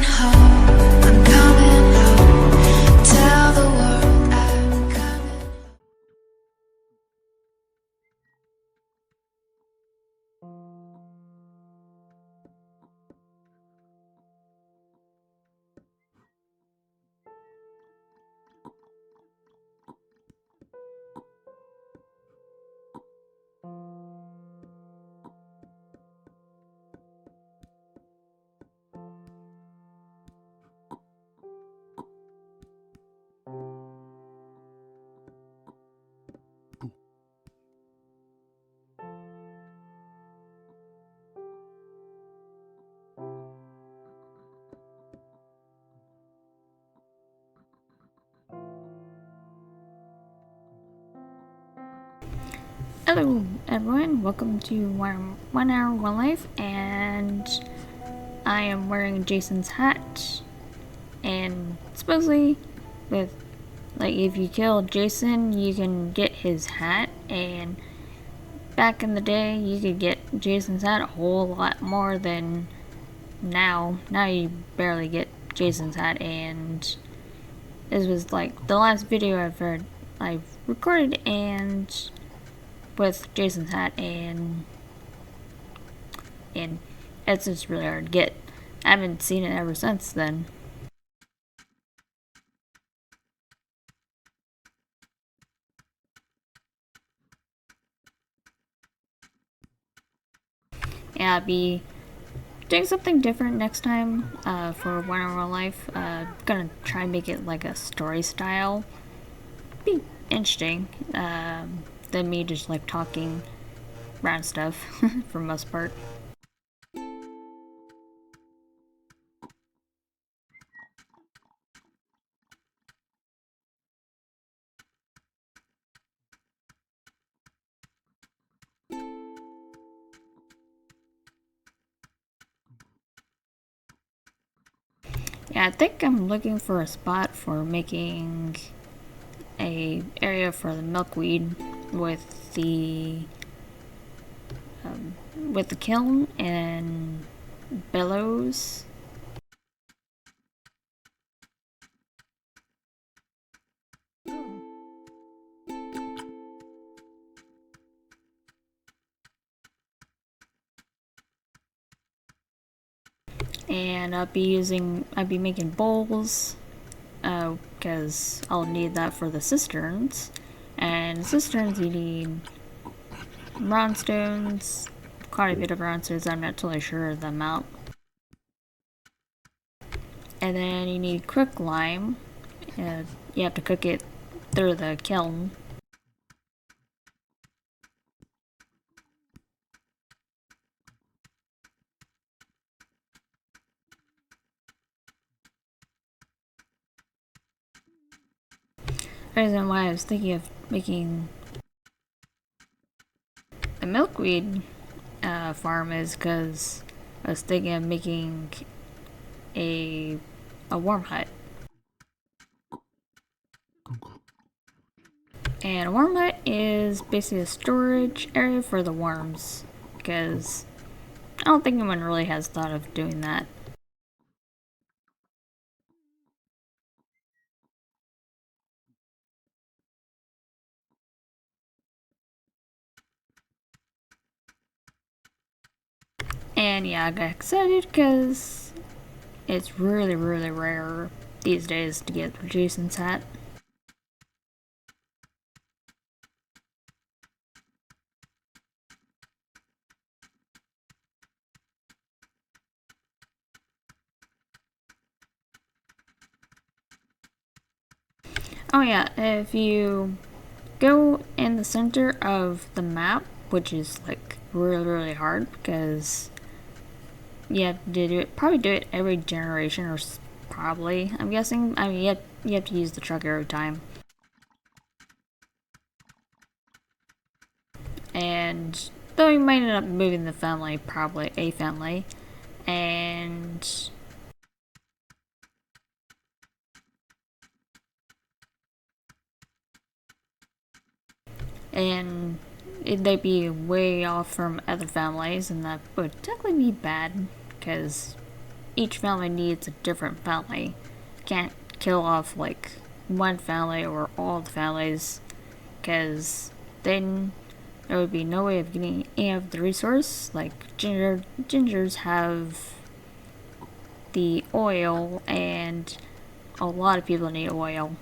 coming home, I'm coming home. Tell the world I'm coming. Hello everyone, welcome to One Hour One Life, and I am wearing Jason's hat, and supposedly with, like, if you kill Jason, you can get his hat, and back in the day, you could get Jason's hat a whole lot more than now. Now you barely get Jason's hat, and this was like the last video I've recorded, and with Jason's hat, and it's just really hard to get. I haven't seen it ever since then. Yeah, I'll be doing something different next time for One Hour Life. Gonna try and make it like a story style. Be interesting than me just like talking around stuff for most part. Yeah, I think I'm looking for a spot for making a area for the milkweed with the kiln and bellows. And I'll be making bowls, because I'll need that for the cisterns. And cisterns, you need brownstones, quite a bit of brownstones. I'm not totally sure of the amount. And then you need quicklime. You have to cook it through the kiln. The reason why I was thinking of making a milkweed farm is because I was thinking of making a warm hut. And a worm hut is basically a storage area for the worms, because I don't think anyone really has thought of doing that. And yeah, I got excited because it's really, really rare these days to get Jason's hat. Oh yeah, if you go in the center of the map, which is like really, really hard because you have to probably do it every generation, or probably, I'm guessing. I mean, you have to use the truck every time. And though you might end up moving the family, probably a family, and they'd be way off from other families, and that would technically be bad because each family needs a different family. Can't kill off like one family or all the families, because then there would be no way of getting any of the resource. Like gingers have the oil, and a lot of people need oil.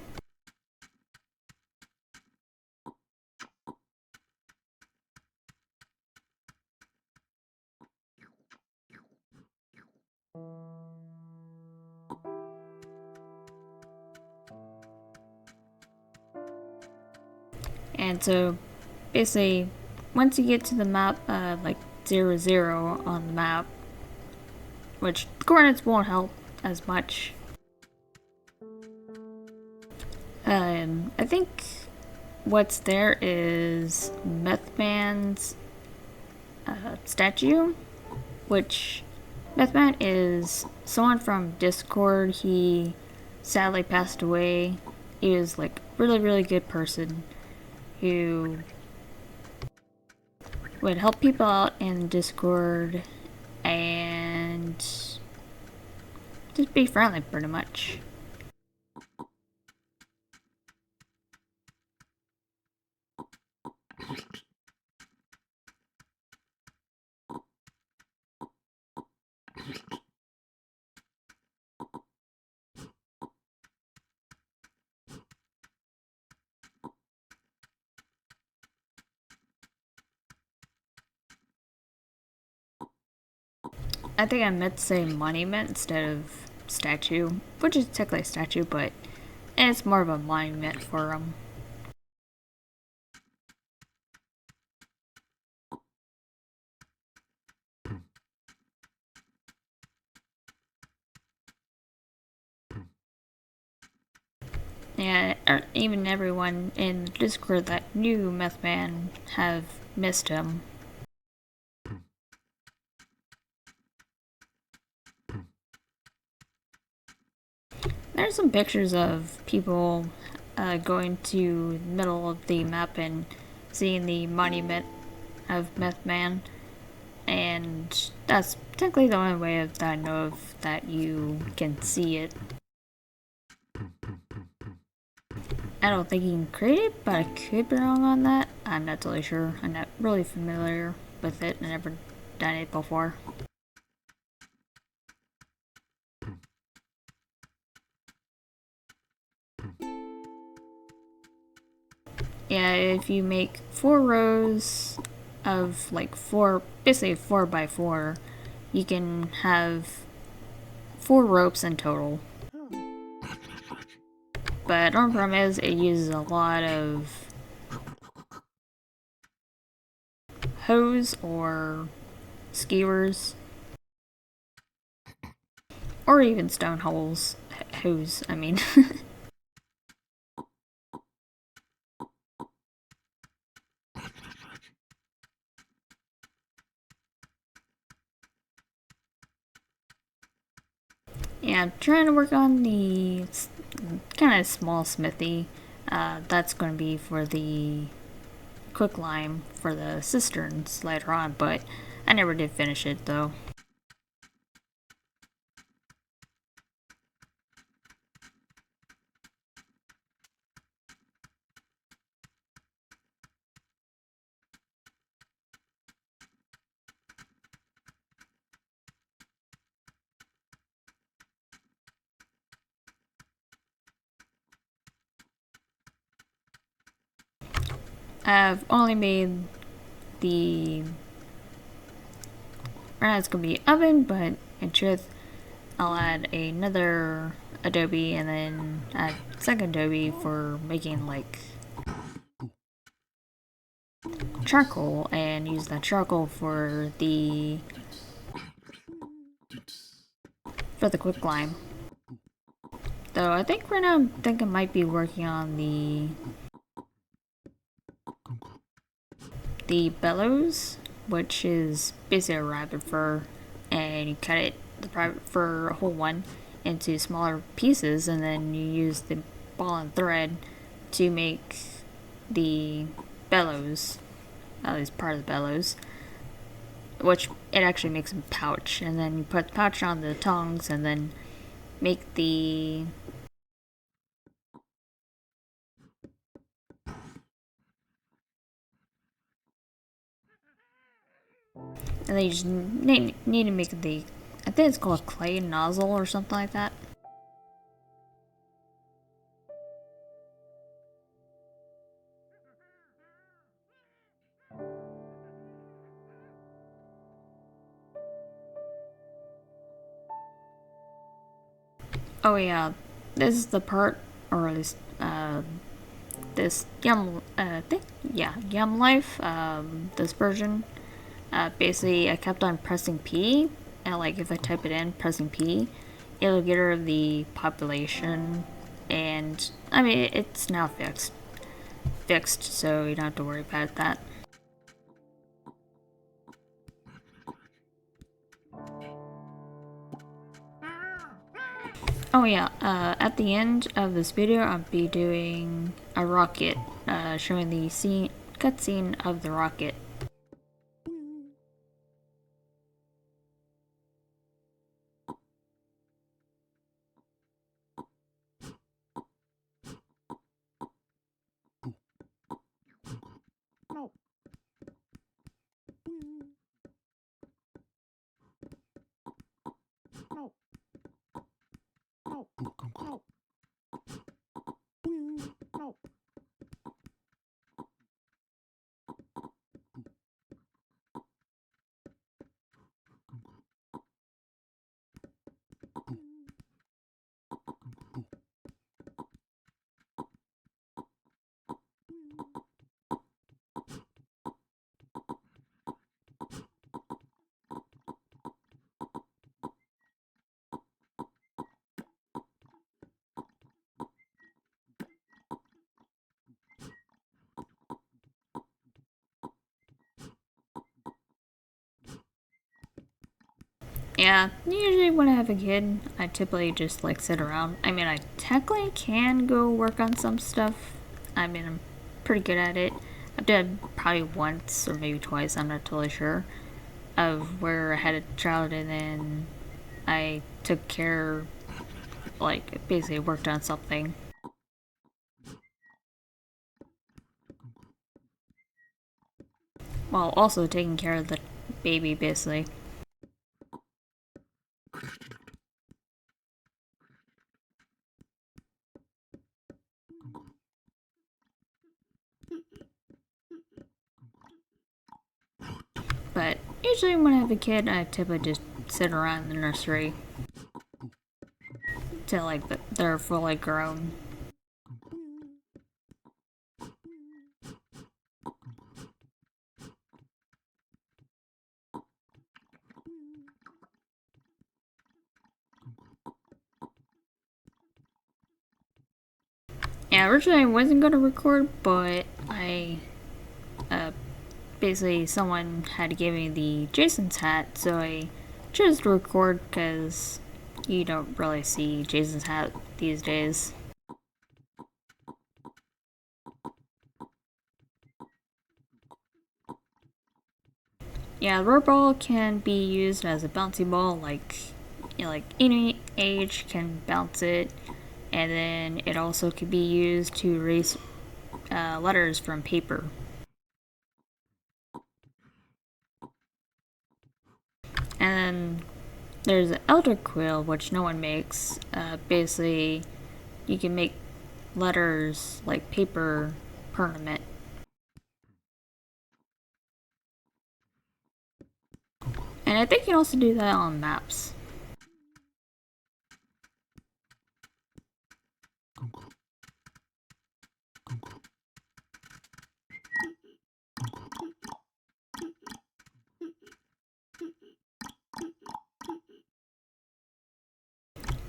And so basically, once you get to the map, like 00 on the map, which the coordinates won't help as much. I think what's there is Methman's statue, which Methman is someone from Discord. He sadly passed away. He was like really good person who would help people out in Discord and just be friendly pretty much. I think I meant to say monument instead of statue, which is technically a statue, but it's more of a monument for them. Yeah, even everyone in Discord that knew Methman have missed him. There's some pictures of people going to the middle of the map and seeing the monument of Methman, and that's technically the only way that I know of that you can see it. I don't think you can create it, but I could be wrong on that. I'm not totally sure. I'm not really familiar with it. I've never done it before. Yeah, if you make 4 rows of like basically 4 by 4, you can have 4 ropes in total. But our problem is it uses a lot of hose or skewers, or even stone holes. Hose, I mean. Yeah, I'm trying to work on the kind of small smithy. That's going to be for the quicklime for the cisterns later on, but I never did finish it though. I've only made the right now it's gonna be oven, but in truth, I'll add another adobe and then add second adobe for making like charcoal, and use that charcoal for the quicklime. Though I think right now I might be working on the bellows, which is basically a rabbit fur, and you cut it, the rabbit fur whole one, into smaller pieces, and then you use the ball and thread to make the bellows, at least part of the bellows. which it actually makes a pouch, and then you put the pouch on the tongs, and then make the and then you just need to make the, I think it's called a clay nozzle or something like that. Oh yeah, this is the part, or at least this Yum Life, this version. Basically, I kept on pressing P, and like if I type it in, pressing P, it'll get rid of the population, and I mean it's now fixed, so you don't have to worry about that. Oh yeah, at the end of this video, I'll be doing a rocket, showing the cutscene of the rocket. Yeah, usually when I have a kid, I typically just like sit around. I mean, I technically can go work on some stuff. I mean, I'm pretty good at it. I've done probably once or maybe twice, I'm not totally sure, of where I had a child and then I took care, like, basically worked on something. While also taking care of the baby, basically. But usually when I have a kid, I typically just sit around in the nursery till like they're fully grown. Yeah, originally I wasn't gonna record, but uh, basically someone had to give me the Jason's hat, so I chose to record because you don't really see Jason's hat these days. Yeah, the rubber ball can be used as a bouncy ball, like like any age can bounce it, and then it also could be used to erase letters from paper. And then there's an elder quill, which no one makes. Basically, you can make letters like paper permanent. And I think you can also do that on maps.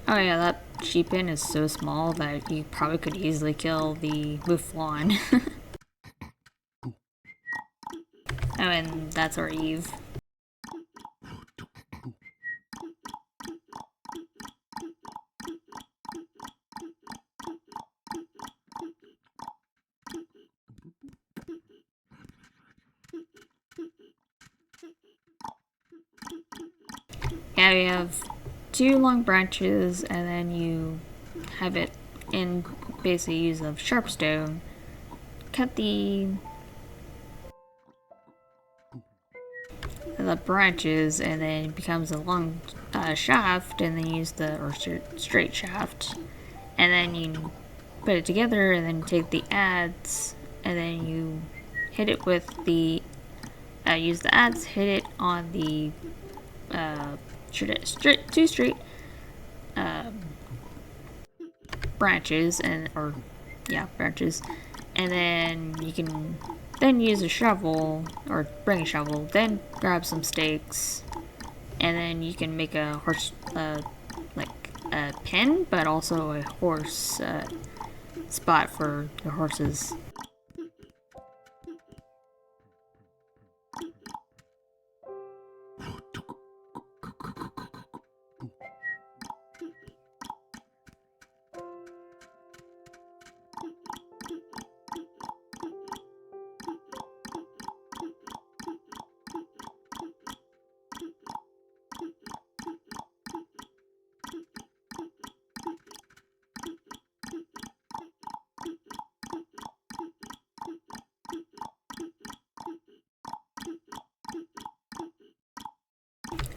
Oh yeah, that sheepin is so small that you probably could easily kill the Mouflon. Oh, and that's our Eve. Yeah, you have two long branches, and then you have it in basically use of sharpstone. Cut the branches, and then it becomes a long shaft, and then use the straight shaft, and then you put it together, and then take the adze, and then you hit it with the use the adze, hit it on the two straight branches, branches, and then you can then use a shovel or bring a shovel, then grab some stakes, and then you can make a horse like a pen, but also a horse spot for your horses.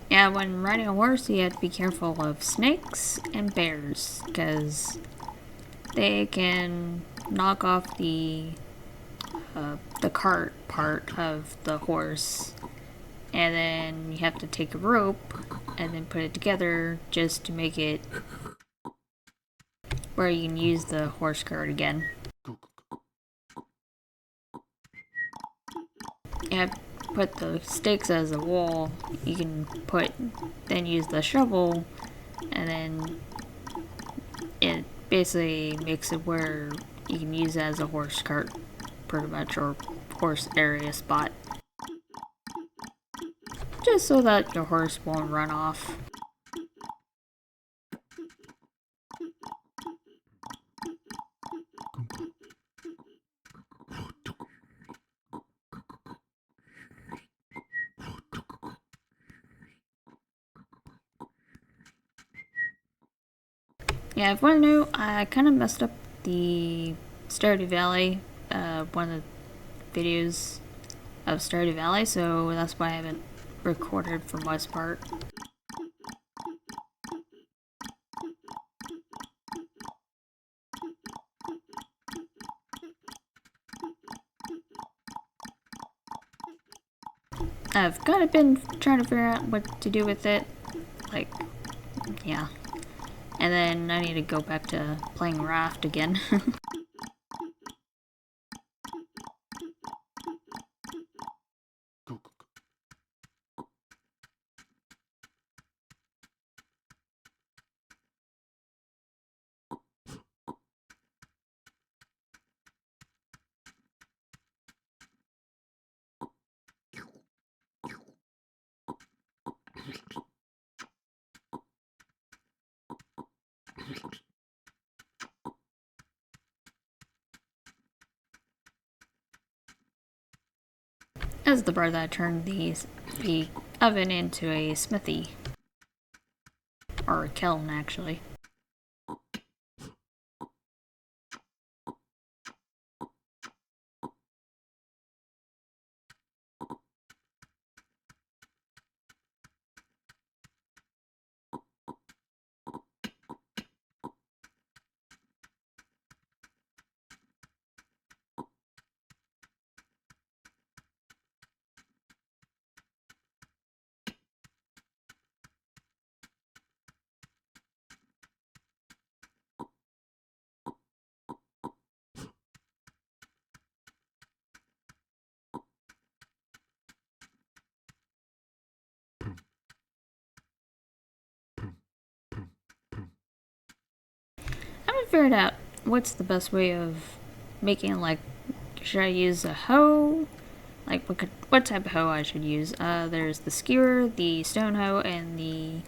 Yeah, when riding a horse, you have to be careful of snakes and bears, because they can knock off the cart part of the horse, and then you have to take a rope and then put it together just to make it where you can use the horse cart again. You have to put the stakes as a wall. You can then use the shovel, and then it basically makes it where you can use it as a horse cart, pretty much, or horse area spot. Just so that your horse won't run off. Yeah, if you want to know, I kind of messed up the Stardew Valley, one of the videos of Stardew Valley, so that's why I haven't recorded for most part. I've kind of been trying to figure out what to do with it, like, yeah. And then I need to go back to playing Raft again. As the part that turned the oven into a smithy. Or a kiln, actually. I haven't figured out what's the best way of making, like, should I use a hoe? Like, what type of hoe I should use? There's the skewer, the stone hoe, and the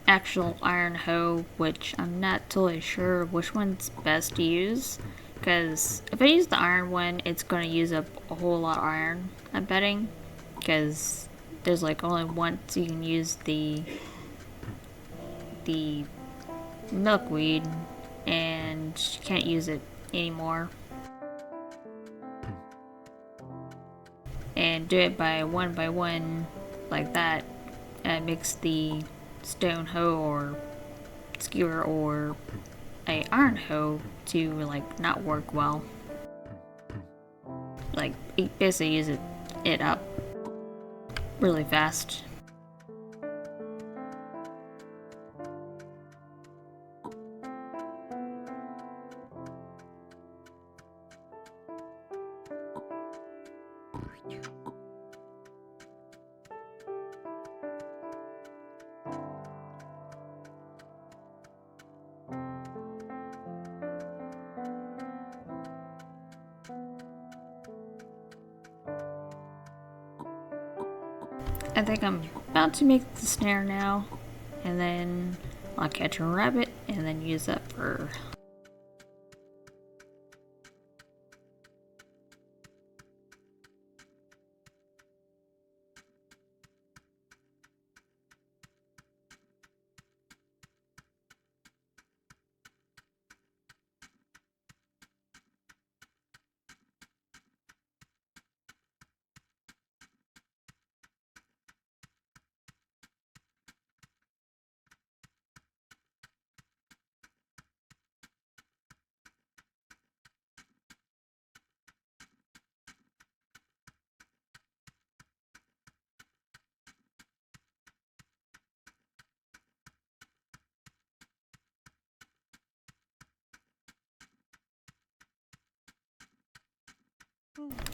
actual iron hoe, which I'm not totally sure which one's best to use. Because if I use the iron one, it's going to use up a whole lot of iron, I'm betting. Because there's like only once you can use the the milkweed and can't use it anymore. And do it by one like that. It makes the stone hoe or skewer or a iron hoe to like not work well. Like basically use it up really fast. I think I'm about to make the snare now, and then I'll catch a rabbit and then use that for...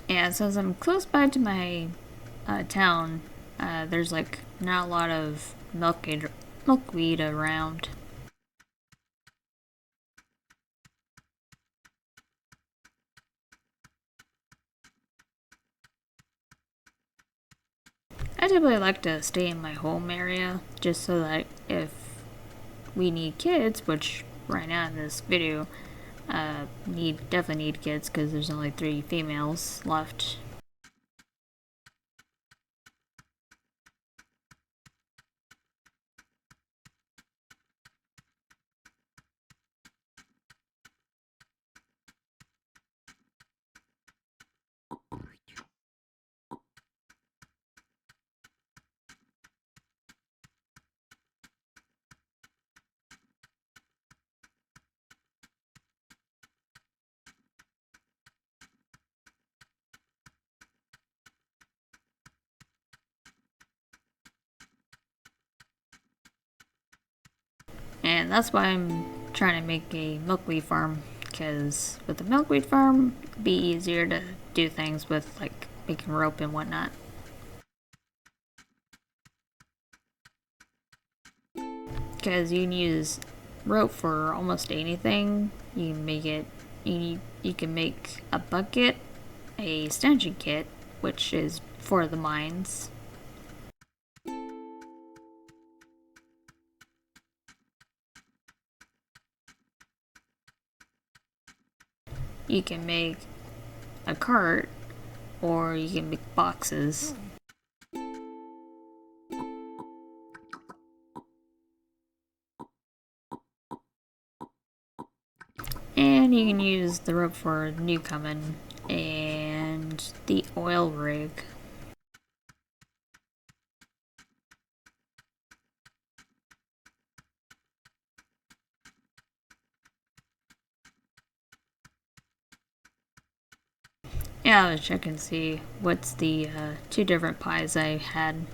Yeah, since I'm close by to my town, there's like not a lot of milkweed around. I typically like to stay in my home area just so that if we need kids, which right now in this video, definitely need kids because there's only 3 females left. And that's why I'm trying to make a milkweed farm, because with the milkweed farm, it'd be easier to do things with like making rope and whatnot. Because you can use rope for almost anything. You can make it, you can make a bucket, a stanchion kit, which is for the mines. You can make a cart, or you can make boxes. And you can use the rope for Newcomen and the oil rig. Yeah, I was checking to see what's the 2 different pies I had.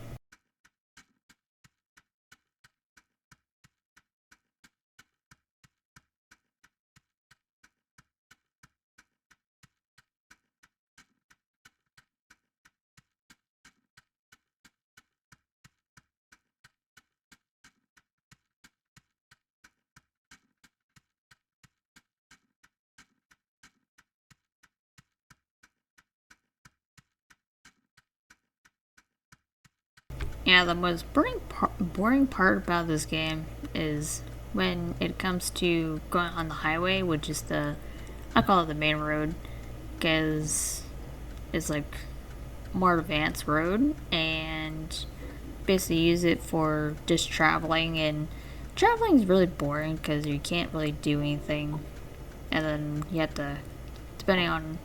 Yeah, the most boring part about this game is when it comes to going on the highway, which is I call it the main road, because it's like more advanced road, and basically use it for just traveling and traveling is really boring because you can't really do anything, and then you have to, depending on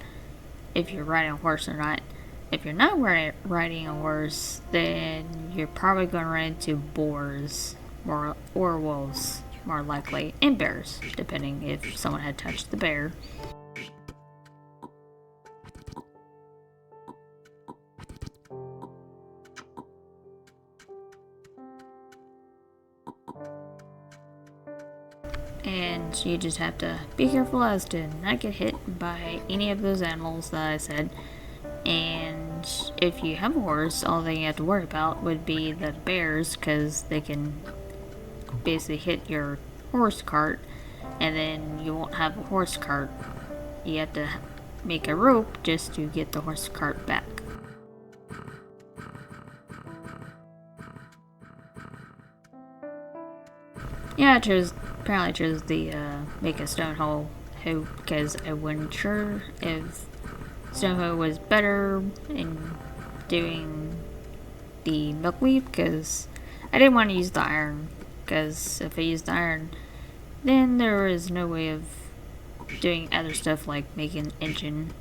if you're riding a horse or not. If you're not riding a horse, then you're probably going to run into boars or wolves, more likely, and bears, depending if someone had touched the bear. And you just have to be careful as to not get hit by any of those animals that I said. And if you have a horse, all that you have to worry about would be the bears, because they can basically hit your horse cart, and then you won't have a horse cart. You have to make a rope just to get the horse cart back. Yeah, apparently chose the make a stone hoe because I wasn't sure if stone hoe was better in doing the milkweed, because I didn't want to use the iron, because if I used the iron, then there was no way of doing other stuff like making an engine.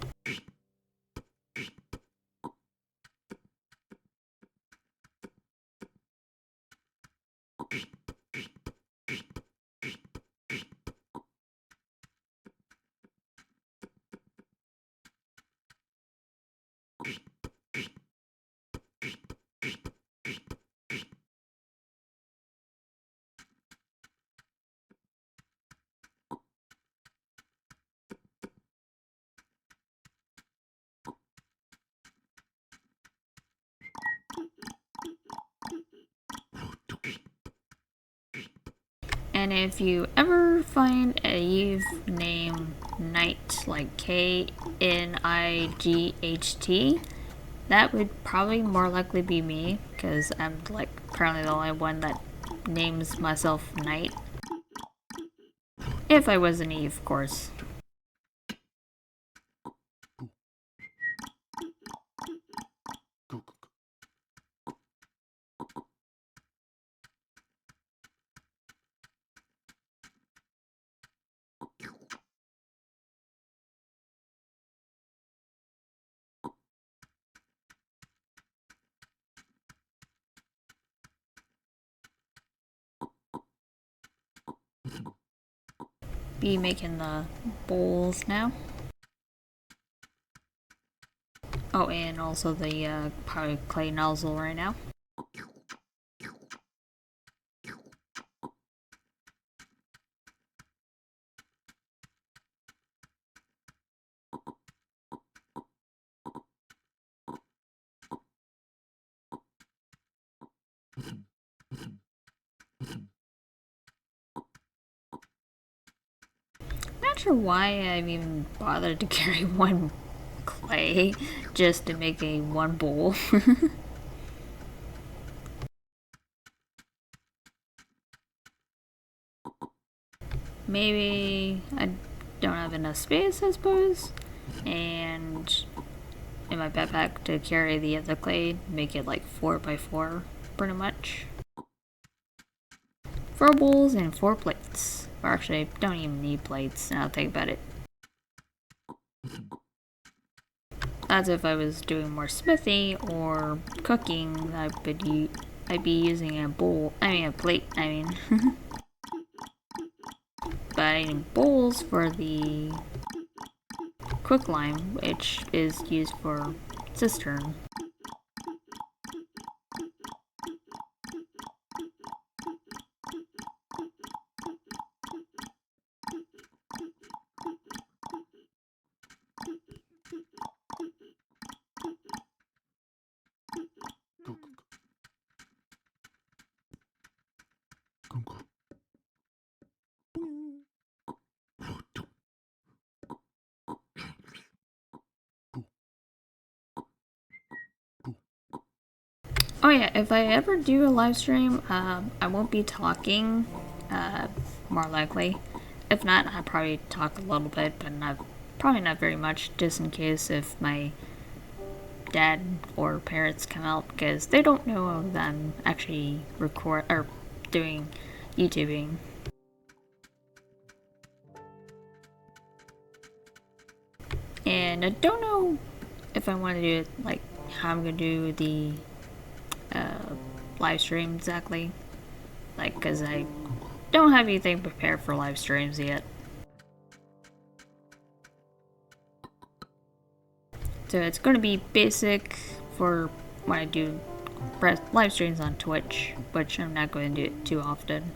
And if you ever find a Eve name Knight, like Knight, that would probably more likely be me, because I'm like currently the only one that names myself Knight. If I was an Eve, of course. Be making the bowls now. Oh, and also the probably clay nozzle right now. Not sure why I even bothered to carry one clay just to make a one bowl. Maybe I don't have enough space, I suppose, and in my backpack to carry the other clay, make it like 4x4, pretty much. 4 bowls and 4 plates. Or actually, I don't even need plates now that I think about it. As if I was doing more smithy or cooking, I'd be using a plate, But I need bowls for the quicklime, which is used for cistern. Oh yeah, if I ever do a live stream, I won't be talking, more likely. If not, I'll probably talk a little bit, but probably not very much, just in case if my dad or parents come out, because they don't know that I'm actually doing YouTubing. And I don't know if I want to do it like how I'm gonna do the live stream exactly. Like, because I don't have anything prepared for live streams yet. So it's going to be basic for when I do live streams on Twitch, which I'm not going to do it too often.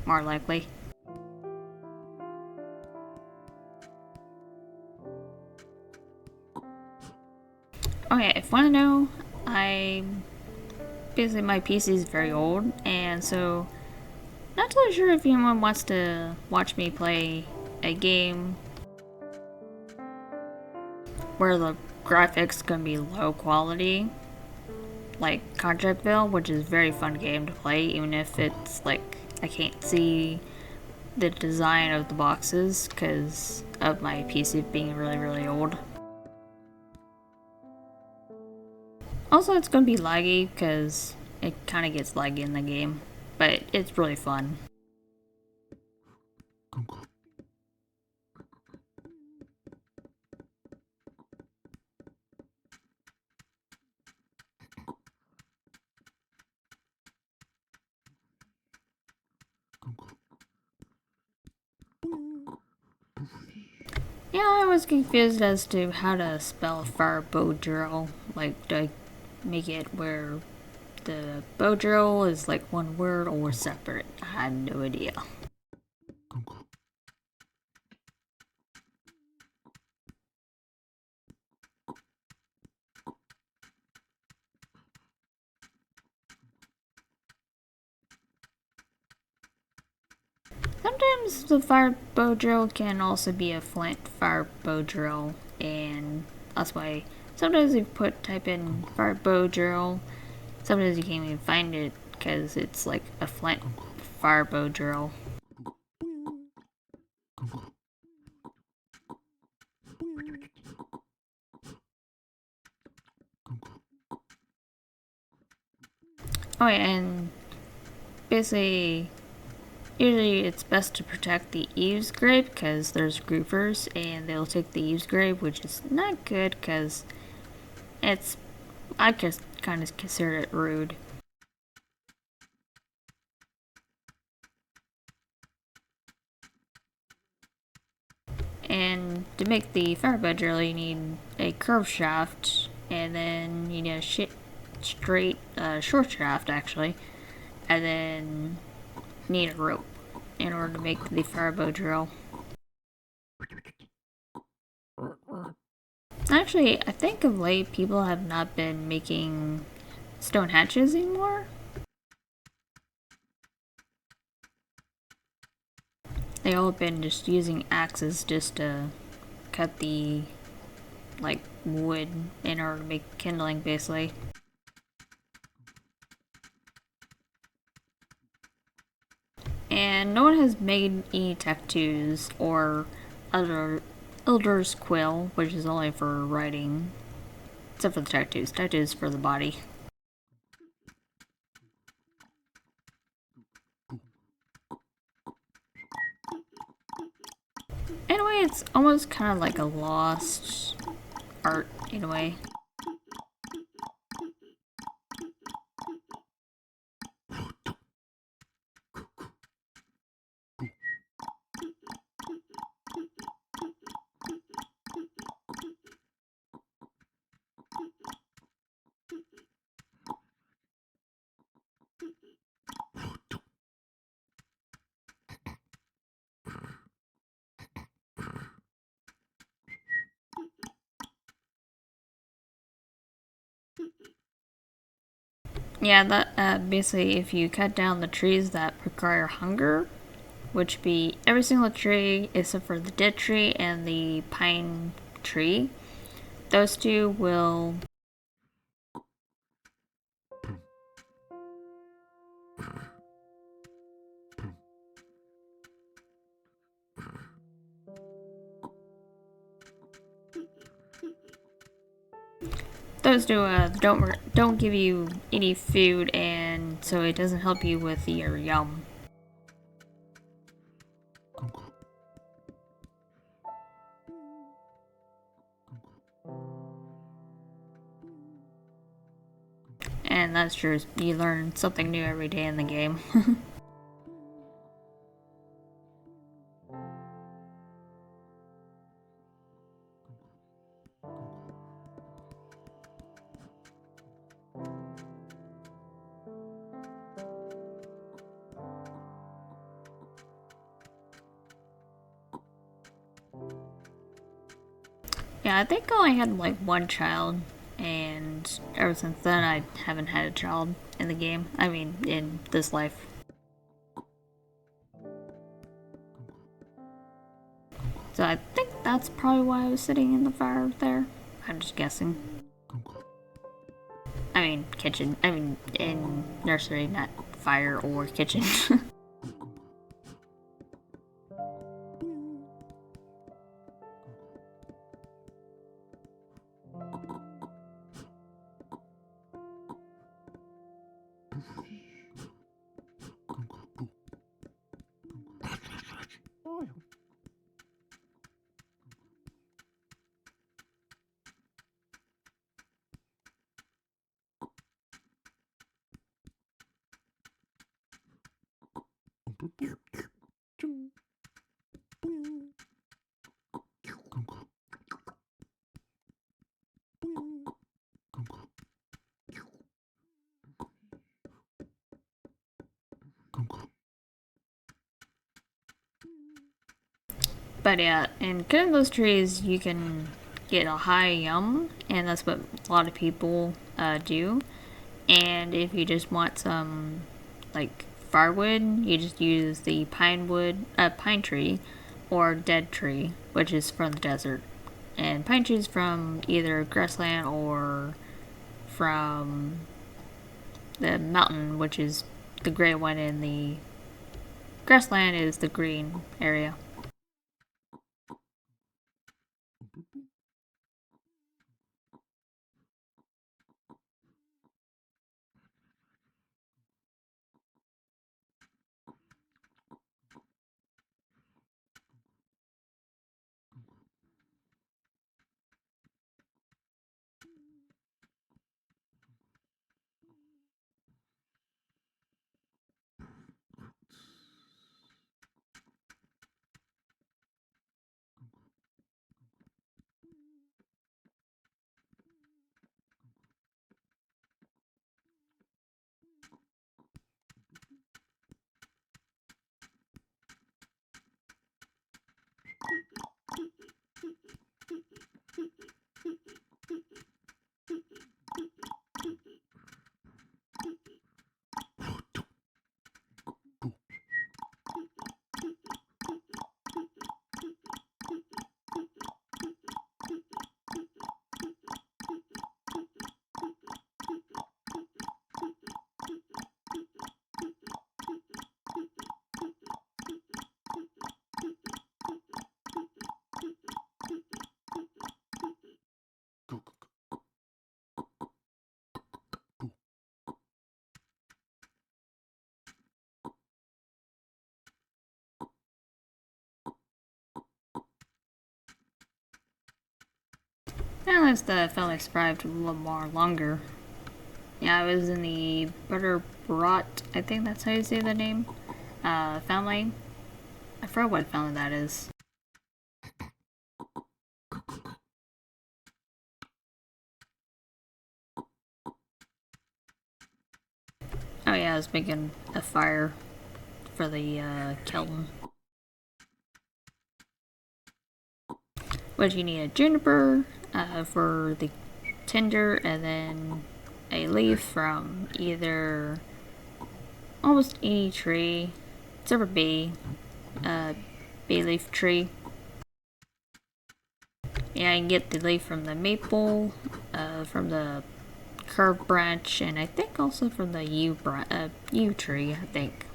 More likely. Okay, if you want to know, basically my PC is very old, and so not totally sure if anyone wants to watch me play a game where the graphics gonna be low quality, like Contractville, which is a very fun game to play, even if it's like I can't see the design of the boxes because of my PC being really old. Also, it's gonna be laggy because it kind of gets laggy in the game, but it's really fun. Yeah, I was confused as to how to spell fire bow drill. Like, do I make it where the bow drill is like one word or separate? I had no idea. Sometimes the fire bow drill can also be a flint fire bow drill, and that's why sometimes you type in fire bow drill, sometimes you can't even find it because it's like a flint fire bow drill. Oh yeah, and basically usually it's best to protect the eaves grape because there's groupers and they'll take the eaves grape, which is not good because it's, I just kind of consider it rude. And to make the firebow drill, you need a curved shaft, and then you need a straight, short shaft actually, and then need a rope in order to make the firebow drill. Actually, I think of late people have not been making stone hatches anymore. They all have been just using axes just to cut the like wood in order to make kindling basically. And no one has made any tattoos or other Elder's Quill, which is only for writing, except for the tattoos. Tattoos for the body. Anyway, it's almost kind of like a lost art in a way. Yeah, that basically, if you cut down the trees that require hunger, which be every single tree except for the dead tree and the pine tree, those two will. Those two don't give you any food, and so it doesn't help you with your yum. And that's true, you learn something new every day in the game. Yeah, I think I only had like one child, and ever since then I haven't had a child in the game. I mean, in this life. So I think that's probably why I was sitting in the fire there. I'm just guessing. I mean, kitchen. I mean, in nursery, not fire or kitchen. But yeah, in cutting those trees, you can get a high yum, and that's what a lot of people do. And if you just want some like firewood, you just use the pine tree, or dead tree, which is from the desert. And pine trees from either grassland or from the mountain, which is the gray one, and the grassland is the green area. At least the family survived a little more longer. Yeah, I was in the Butterbrat, I think that's how you say the name, family. I forgot what family that is. Oh yeah, I was making a fire for the kiln. But you need a juniper for the tinder, and then a leaf from either almost any tree, except for bay leaf tree. Yeah, I can get the leaf from the maple, from the curved branch, and I think also from the yew tree, I think.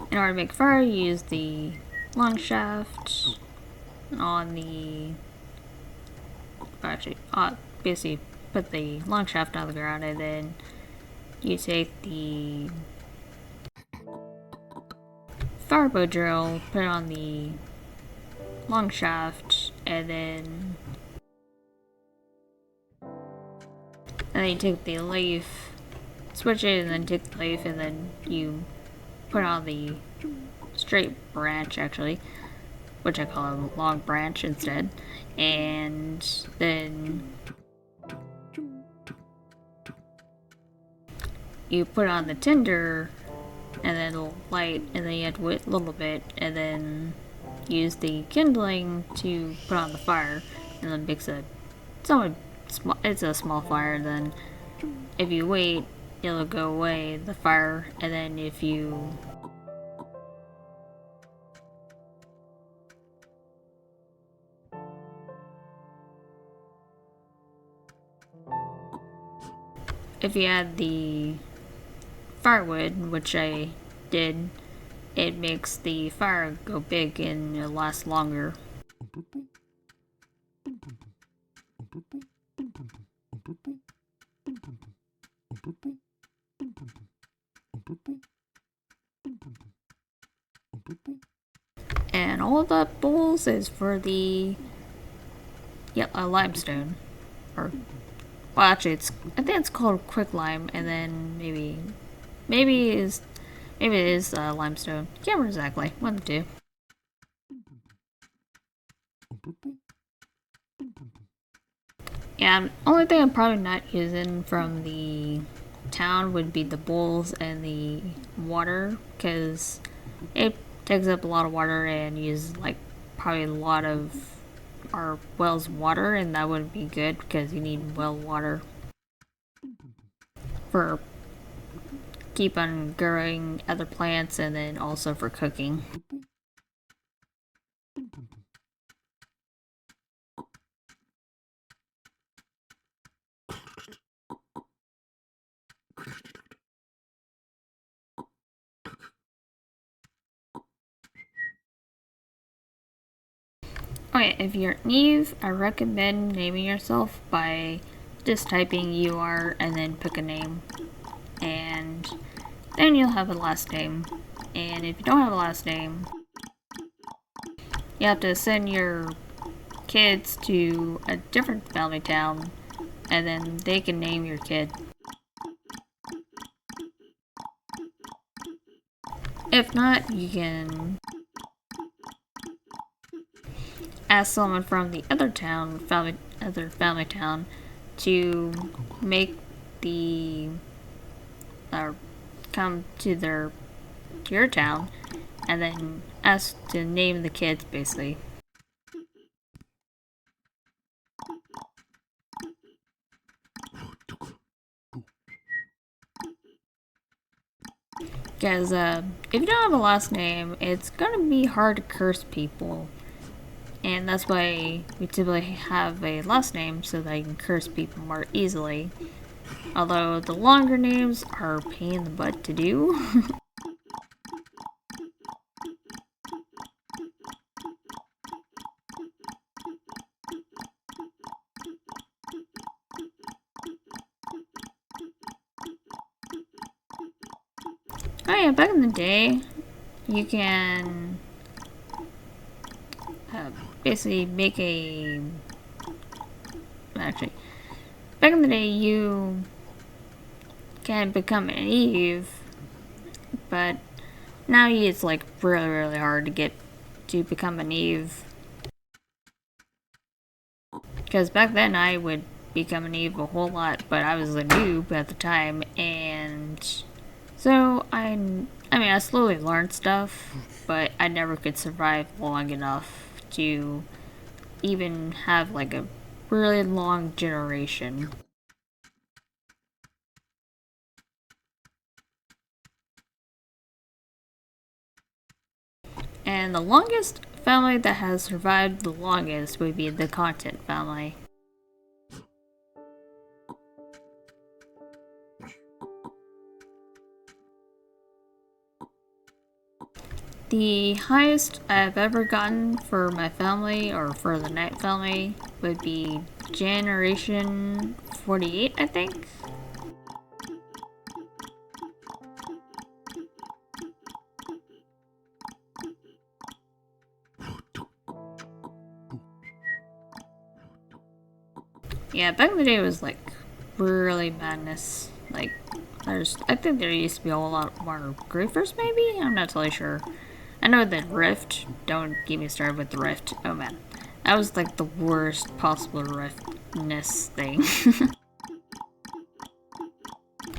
In order to make fire, you use the long shaft on the actually, basically put the long shaft on the ground, and then you take the firebow drill, put it on the long shaft, and then you take the lathe, switch it, and then take the lathe, and then you put on the straight branch, actually, which I call a long branch instead, and then you put on the tinder, and then it'll light, and then you have to wait a little bit, and then use the kindling to put on the fire, and then makes a somewhat small. It's a small fire. Then, if you wait, it'll go away the fire, and then if you add the firewood, which I did, it makes the fire go big and it'll last longer. And all that bowls is for the limestone, or well, actually, I think it's called quicklime, and then maybe it is limestone. Can't remember exactly. One of the two. Yeah, only thing I'm probably not using from the town would be the bowls and the water, because it takes up a lot of water and uses like probably a lot of our well's water, and that wouldn't be good because you need well water for keep on growing other plants, and then also for cooking. Okay, if you're Neve, I recommend naming yourself by just typing UR and then pick a name. And then you'll have a last name. And if you don't have a last name, you have to send your kids to a different family town, and then they can name your kid. If not, you can ask someone from the other family town, to make the or come to your town, and then ask to name the kids, basically. Because if you don't have a last name, it's gonna be hard to curse people. And that's why we typically have a last name, so that you can curse people more easily. Although the longer names are a pain in the butt to do. Oh yeah, back in the day, you can basically make a... Actually, back in the day, you can become an Eve, but now it's like really, really hard to get to become an Eve. Because back then I would become an Eve a whole lot, but I was a noob at the time, and so I slowly learned stuff, but I never could survive long enough to even have like a really long generation. And the longest family that has survived the longest would be the Content family. The highest I've ever gotten for my family, or for the Knight family, would be Generation 48, I think. Yeah, back in the day it was like really madness. Like, I think there used to be a whole lot more griefers, maybe? I'm not totally sure. I know that Rift, don't get me started with the Rift. Oh man, that was like the worst possible Riftness thing.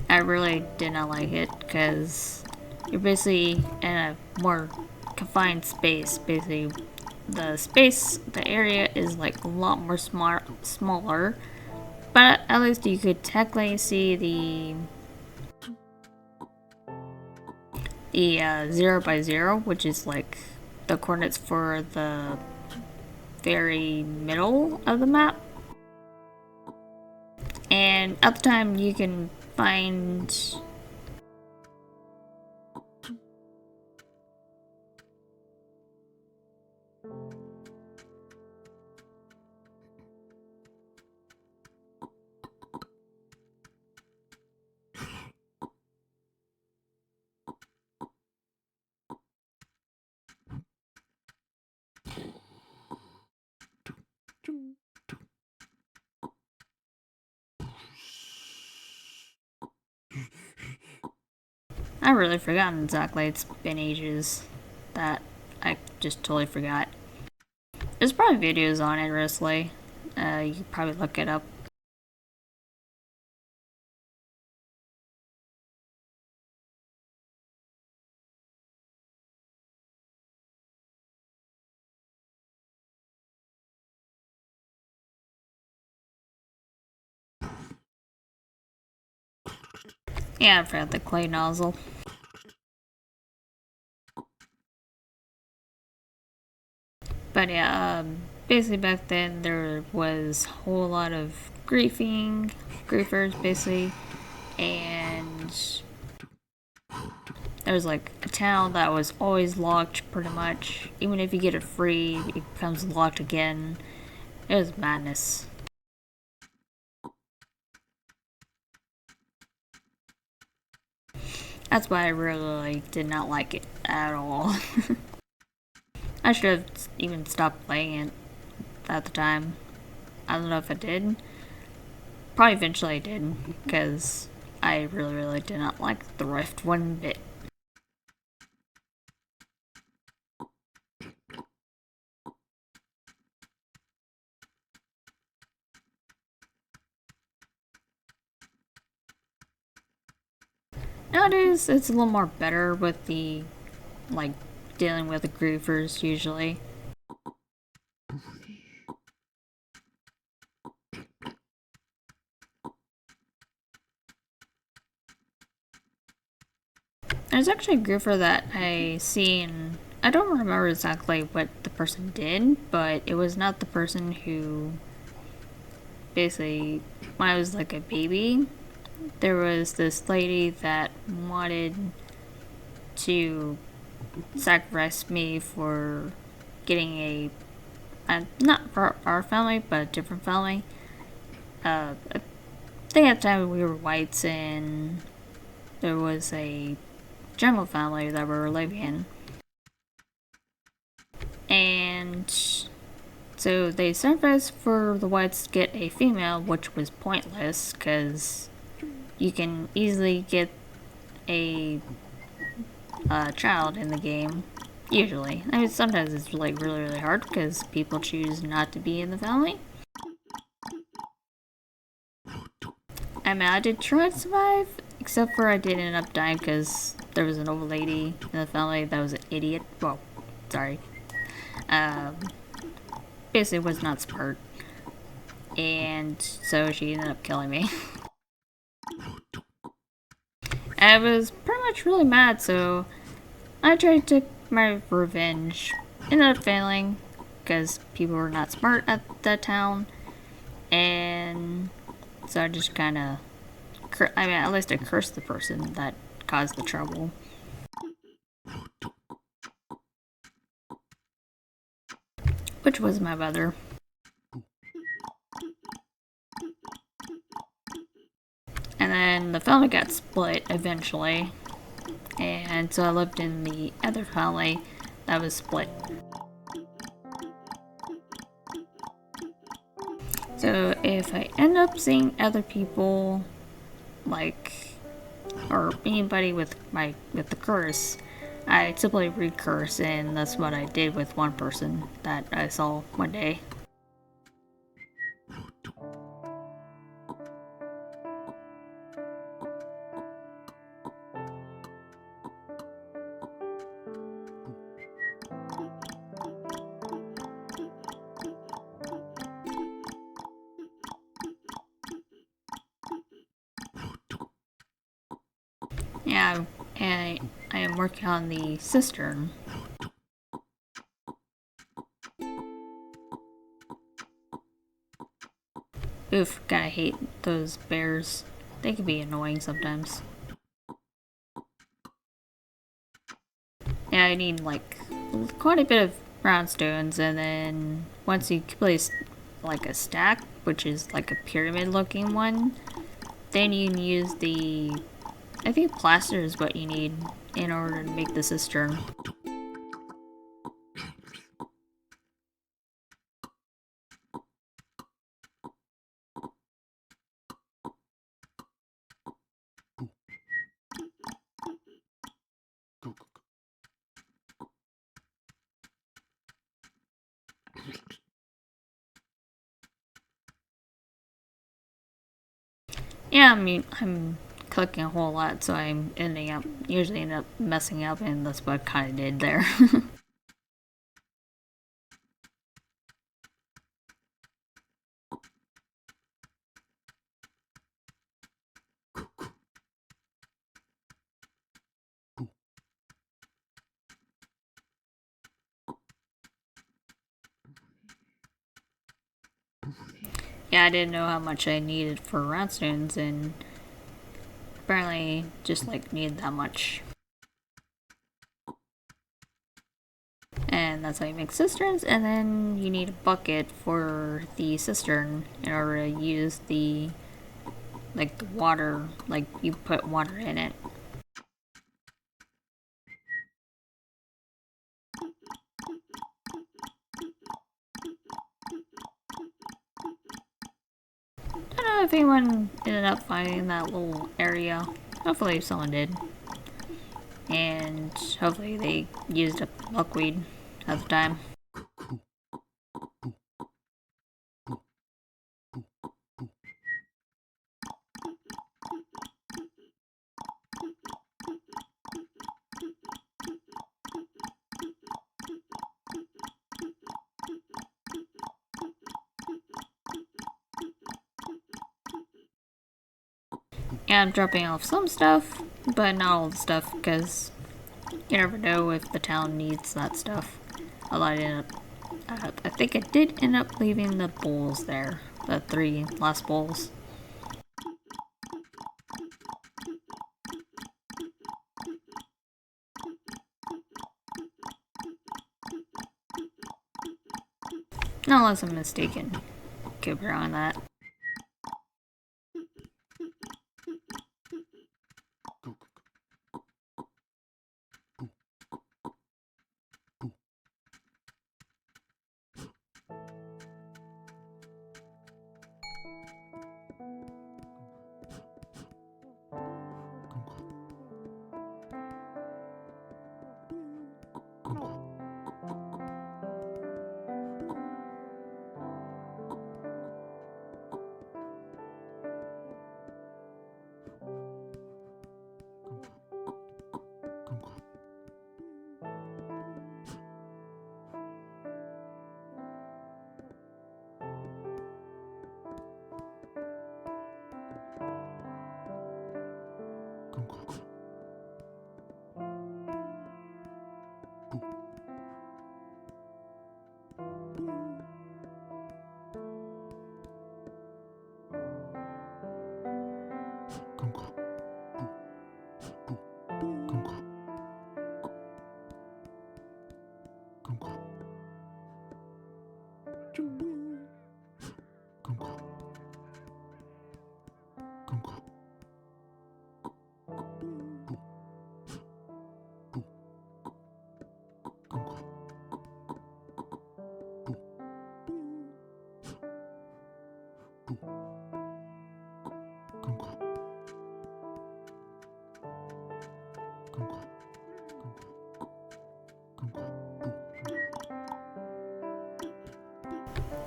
I really did not like it because you're basically in a more confined space. Basically, the area is like a lot more smaller, but at least you could technically see the 0 by 0, which is like the coordinates for the very middle of the map. And at the time you can find I really forgotten exactly. It's been ages that I just totally forgot. There's probably videos on it, honestly. You could probably look it up. Yeah, I forgot the clay nozzle. But yeah, basically back then there was a whole lot of griefers basically, and there was like a town that was always locked pretty much. Even if you get it free, it becomes locked again. It was madness. That's why I really did not like it at all. I should have even stopped playing it at the time. I don't know if I did. Probably eventually I did, because I really did not like the Rift one bit. Nowadays, it's a little more better with the, like, dealing with the griefers usually. There's actually a griefer that I seen. I don't remember exactly what the person did, but it was not the person who basically, when I was like a baby, there was this lady that wanted to sacrifice me for getting not for our family, but a different family. I think at the time we were whites and there was a jungle family that were living in. And so they sacrificed for the whites to get a female, which was pointless because you can easily get a child in the game. Usually. I mean, sometimes it's like really hard because people choose not to be in the family. I mean, I did try to survive, except for I did end up dying because there was an old lady in the family that was an idiot. Well, sorry. Basically was not smart. And so she ended up killing me. I was pretty much really mad, so I tried to take my revenge. Ended up failing because people were not smart at that town, and so I just kind of, I mean, at least I cursed the person that caused the trouble. Which was my mother. And then the family got split eventually. And so I lived in the other family that was split. So if I end up seeing other people, like, or anybody with the curse, I simply recurse, and that's what I did with one person that I saw one day. Yeah, and I am working on the cistern. Oof, gotta hate those bears. They can be annoying sometimes. Yeah, I need like quite a bit of brownstones, and then once you place like a stack, which is like a pyramid looking one, then you can use the, I think plaster is what you need in order to make the cistern. Yeah, I mean, I'm cooking a whole lot, so I'm usually end up messing up, and that's what I kind of did there. Yeah, I didn't know how much I needed for roundstones, and apparently just like needed that much. And that's how you make cisterns, and then you need a bucket for the cistern in order to use the, like, the water, like you put water in it. I don't know if anyone ended up finding that little area. Hopefully someone did. And hopefully they used up buckwheat at the time. Yeah, I'm dropping off some stuff, but not all the stuff, because you never know if the town needs that stuff. Although I think I did end up leaving the bowls there. The 3 last bowls. Unless I'm mistaken. Could be wrong on that.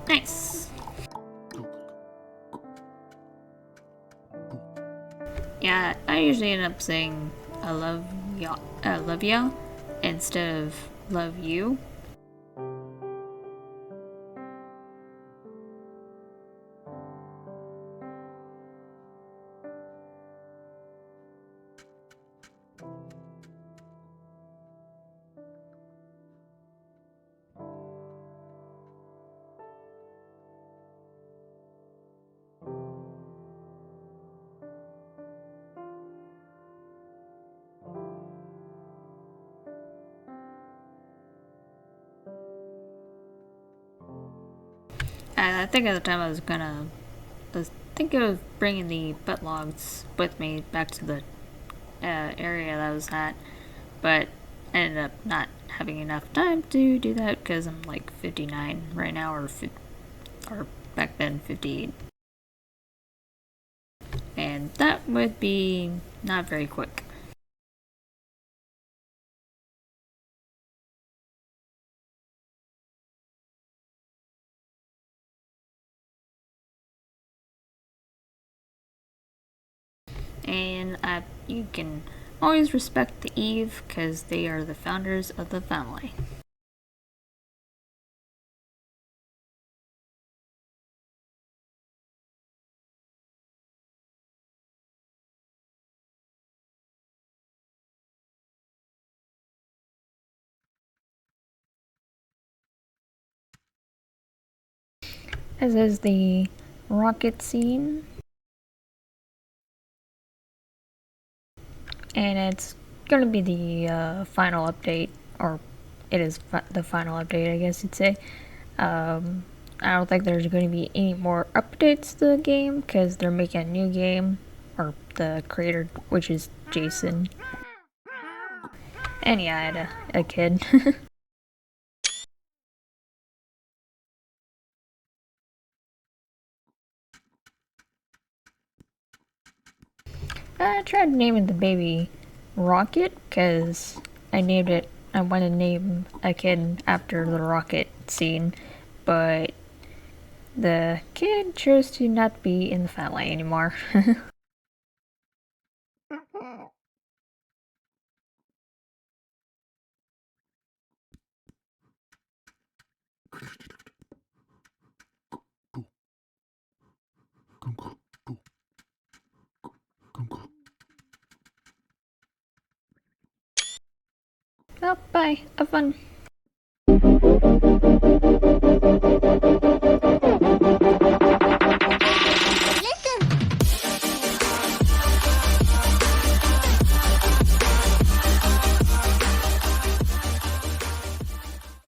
Nice. Yeah, I usually end up saying I love ya instead of love you. I think at the time I was thinking of bringing the butt logs with me back to the area that I was at, but I ended up not having enough time to do that because I'm like 59 right now, or back then 58, and that would be not very quick. And you can always respect the Eve because they are the founders of the family. This is the rocket scene, and it's gonna be the final update, or it is the final update, I guess you'd say. I don't think there's going to be any more updates to the game because they're making a new game, or the creator, which is Jason. And yeah, I had a kid. I tried naming the baby Rocket because I named it. I wanted to name a kid after the rocket scene, but the kid chose to not be in the family anymore. Well, bye. Have fun.